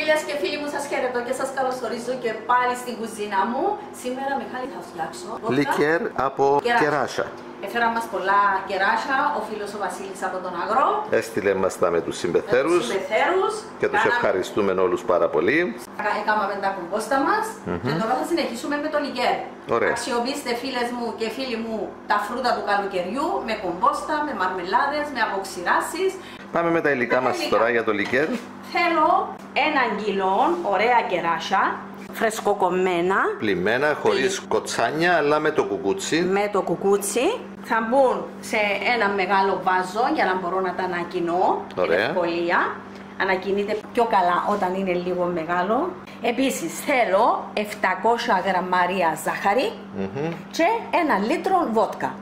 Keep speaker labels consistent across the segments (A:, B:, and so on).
A: Φίλες και φίλοι μου, σας χαιρετώ και σας καλωσορίζω και πάλι στην κουζίνα μου. Σήμερα, Μιχάλη, θα φτιάξω
B: λικέρ από κεράσα.
A: Έφερα μας πολλά κεράσα, ο φίλος ο Βασίλης από τον Αγρό.
B: Έστειλε μας τα με τους συμπεθέρους και τους ευχαριστούμε όλους πάρα πολύ.
A: Έκαναμε τα κομπόστα μας και τώρα θα συνεχίσουμε με το λικέρ.
B: Ωραία.
A: Αξιοποιήστε, φίλες μου και φίλοι μου, τα φρούτα του καλοκαιριού με κομπόστα, με μαρμελάδες, με αποξηράσεις.
B: Πάμε με τα υλικά μας τώρα για το λικέρ.
A: Θέλω 1 κιλό ωραία κεράσα, φρεσκοκομμένα.
B: Πλημμένα, χωρίς κοτσάνια, αλλά με το κουκούτσι.
A: Με το κουκούτσι. Θα μπουν σε ένα μεγάλο βάζο για να μπορώ να τα ανακοινώ.
B: Ωραία.
A: Με ευκολία. Ανακοινείται πιο καλά όταν είναι λίγο μεγάλο. Επίσης θέλω 700 γραμμάρια ζάχαρη και 1 λίτρο βότκα.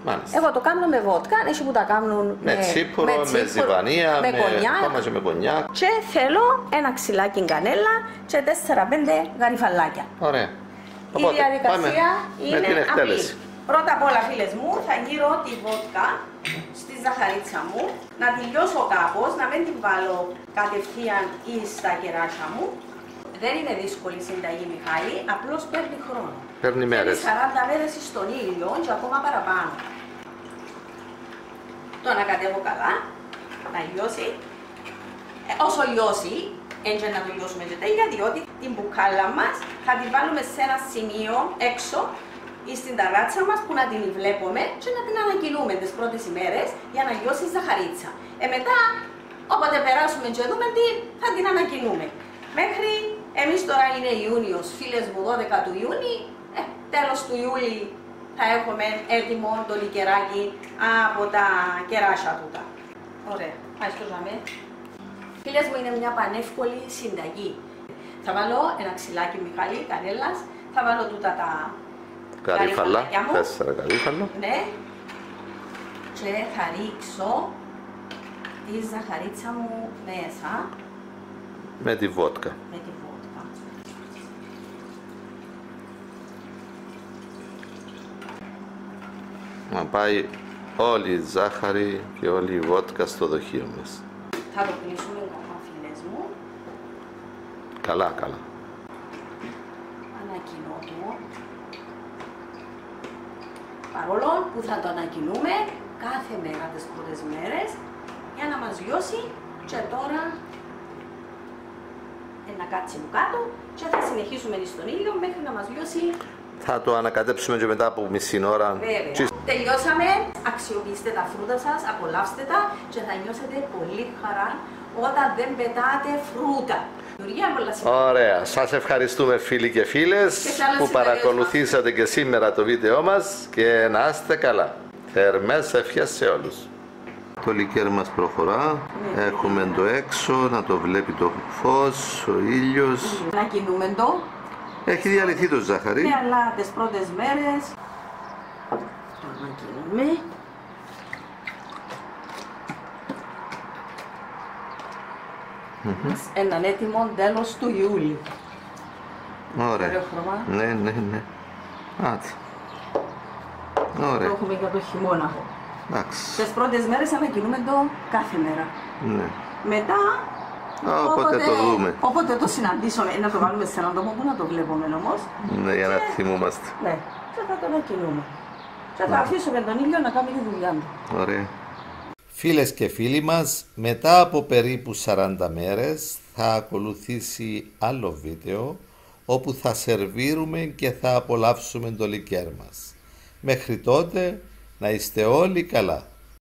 B: Μάλιστα.
A: Εγώ το κάνω με βότκα, έτσι που τα κάνουν
B: με τσίπουρο, με ζιβανία, με κονιάκ.
A: Και θέλω 1 ξυλάκι κανέλα και 4-5 γαριφαλάκια.
B: Ωραία.
A: Η διαδικασία είναι
B: με την εκτέλεση.
A: απλή. Πρώτα απ' όλα, φίλες μου, θα γύρω τη βότκα στη ζαχαρίτσα μου, να τη λιώσω κάπως, να μην την βάλω κατευθείαν ή στα κεράσια μου. Δεν είναι δύσκολη η συνταγή, Μιχάλη, απλώς παίρνει χρόνο.
B: Παίρνει μέρες.
A: 40 μέρες στον ήλιο και ακόμα παραπάνω. Το ανακατεύω καλά, να λιώσει. Όσο λιώσει, έτσι να το λιώσουμε και τέλεια, διότι την μπουκάλα μας θα την βάλουμε σε ένα σημείο έξω ή στην ταράτσα μας που να την βλέπουμε και να την ανακοινούμε τις πρώτες ημέρες για να λιώσει η ζαχαρίτσα. Μετά, όποτε περάσουμε και δούμε τι, θα την ανακοινούμε. Μέχρι, εμείς τώρα είναι Ιούνιος, φίλες μου, 12 του Ιούνιου, τέλος του Ιούλη θα έχουμε έτοιμο το λικεράκι από τα κεράσια τούτα. Ωραία, ευχαριστούμε. Φίλες μου, είναι μια πανεύκολη συνταγή. Θα βάλω 1 ξυλάκι, Μιχάλη, κανέλας, θα βάλω τούτα τα
B: γαρίφαλα, 4 γαρίφαλα.
A: Ναι. Και θα ρίξω τη ζαχαρίτσα μου μέσα.
B: Με τη βότκα.
A: Με τη βότκα.
B: Να πάει όλη η ζάχαρη και όλη η βότκα στο δοχείο μας.
A: Θα το κλείσουμε ακόμα, φίλες μου.
B: Καλά, καλά.
A: Ανακοινώ το. Παρόλο που θα το ανακοινούμε κάθε μέρα τις πρώτες μέρες για να μας λιώσει και τώρα να κάτσει μου κάτω και θα συνεχίσουμε στον ήλιο μέχρι να μας λιώσει.
B: Θα το ανακατέψουμε και μετά από μισή ώρα.
A: Βέβαια. Τελειώσαμε. Αξιοποιήστε τα φρούτα σας, απολαύστε τα και θα νιώσετε πολύ χαρά όταν δεν πετάτε φρούτα.
B: Ωραία. Σας ευχαριστούμε, φίλοι και φίλες, που παρακολουθήσατε και σήμερα το βίντεο μας και να είστε καλά. Θερμές ευχές σε όλους. Το λικέρ μας προχωρά. Έχουμε το έξω, να το βλέπει το φως, ο ήλιος.
A: Να κινούμε το.
B: Έχει διαλυθεί το ζάχαρη.
A: Ναι, αλλά τις πρώτες μέρες το ανακοινούμε. Έναν έτοιμο τέλος του Ιούλη.
B: Ωραία. Ναι, ναι, ναι. Άτε. Ωραία.
A: Το έχουμε για το χειμώνα.
B: Εντάξει.
A: Τις πρώτες μέρες ανακοινούμε το κάθε μέρα.
B: Ναι.
A: Μετά, όποτε το συναντήσουμε, να το βάλουμε σε έναν τόπο που να το βλέπουμε όμως.
B: Ναι, για να θυμούμαστε.
A: Ναι, και θα το ανακοινούμε. Και θα αφήσουμε τον ήλιο να κάνει τη δουλειά του.
B: Ωραία. Φίλες και φίλοι μας, μετά από περίπου 40 μέρες θα ακολουθήσει άλλο βίντεο όπου θα σερβίρουμε και θα απολαύσουμε το λικέρ μας. Μέχρι τότε να είστε όλοι καλά.